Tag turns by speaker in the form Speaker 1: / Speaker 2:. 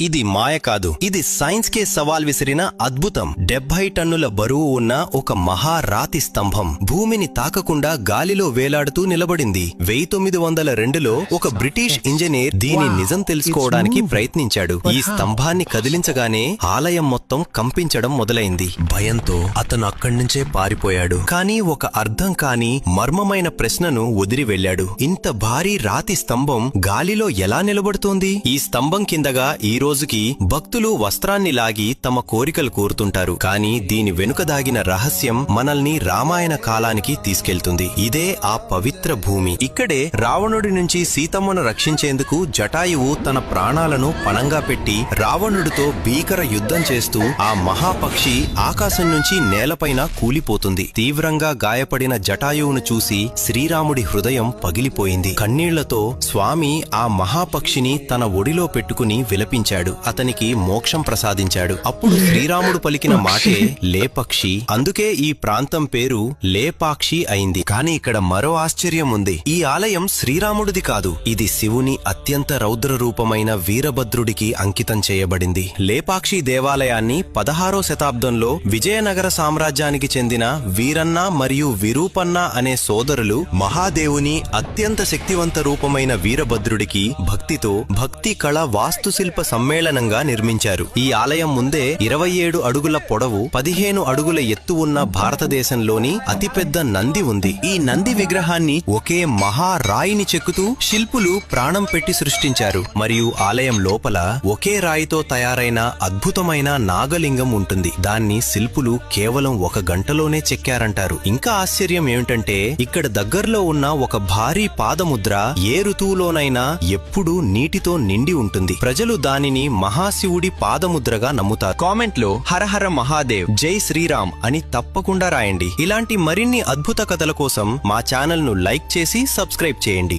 Speaker 1: ఇది మాయ కాదు, ఇది సైన్స్ కే సవాల్ విసిరిన అద్భుతం. 70 టన్నుల బరువు ఉన్న ఒక మహారాతి స్తంభం భూమిని తాకకుండా గాలిలో వేలాడుతూ నిలబడింది. 1902లో ఒక బ్రిటిష్ ఇంజనీర్ దీని నిజం తెలుసుకోవడానికి ప్రయత్నించాడు. ఈ స్తంభాన్ని కదిలించగానే ఆలయం మొత్తం కంపించడం మొదలైంది. భయంతో అతను అక్కడి నుంచే పారిపోయాడు. కానీ ఒక అర్థం కాని మర్మమైన ప్రశ్నను వదిలి వెళ్లాడు. ఇంత భారీ రాతి స్తంభం గాలిలో ఎలా నిలబడుతోంది? ఈ స్తంభం కిందగా ఈ రోజుకి భక్తులు వస్త్రాన్ని లాగి తమ కోరికలు కోరుతుంటారు. కానీ దీని వెనుక దాగిన రహస్యం మనల్ని రామాయణ కాలానికి తీసుకెళ్తుంది. ఇదే ఆ పవిత్ర భూమి. ఇక్కడే రావణుడి నుంచి సీతమ్మను రక్షించేందుకు జటాయువు తన ప్రాణాలను పణంగా పెట్టి రావణుడితో భీకర యుద్ధం చేస్తూ ఆ మహాపక్షి ఆకాశం నుంచి నేలపైన కూలిపోతుంది. తీవ్రంగా గాయపడిన జటాయువును చూసి శ్రీరాముడి హృదయం పగిలిపోయింది. కన్నీళ్లతో స్వామి ఆ మహాపక్షిని తన ఒడిలో పెట్టుకుని విలపించాడు. అతనికి మోక్షం ప్రసాదించాడు. అప్పుడు శ్రీరాముడు పలికిన మాటే లేపక్షి. అందుకే ఈ ప్రాంతం పేరు లేపాక్షి అయింది. కాని ఇక్కడ మరో ఆశ్చర్యం ఉంది. ఈ ఆలయం శ్రీరాముడిది కాదు, ఇది శివుని అత్యంత రౌద్ర రూపమైన వీరభద్రుడికి అంకితం చేయబడింది. లేపాక్షి దేవాలయాన్ని 16వ శతాబ్దంలో విజయనగర సామ్రాజ్యానికి చెందిన వీరన్న మరియు విరూపన్న అనే సోదరులు మహాదేవుని అత్యంత శక్తివంత రూపమైన వీరభద్రుడికి భక్తితో భక్తి కళ వాస్తుశిల్ప సమ్మేళనంగా నిర్మించారు. ఈ ఆలయం ముందే 27 అడుగుల పొడవు 15 అడుగుల ఎత్తు ఉన్న భారతదేశంలోని అతిపెద్ద నంది ఉంది. ఈ నంది విగ్రహాన్ని ఒకే మహారాయిని చెక్కుతూ శిల్పులు ప్రాణం పెట్టి సృష్టించారు. మరియు ఆలయం లోపల ఒకే రాయితో తయారైన అద్భుతమైన నాగలింగం ఉంటుంది. దాన్ని శిల్పులు కేవలం 1 గంటలోనే చెక్కారంటారు. ఇంకా ఆశ్చర్యం ఏమిటంటే ఇక్కడ దగ్గరలో ఉన్న ఒక భారీ పాదముద్ర ఏ ఋతువులోనైనా ఎప్పుడూ నీటితో నిండి ఉంటుంది. ప్రజలు దానిని మహాశివుడి పాదముద్రగా నమ్ముతారు. కామెంట్ లో హరహర మహాదేవ్, జై శ్రీరామ్ అని తప్పకుండా రాయండి. ఇలాంటి మరిన్ని అద్భుత కథల కోసం మా ఛానల్ ను లైక్ చేసి సబ్స్క్రైబ్ చేయండి.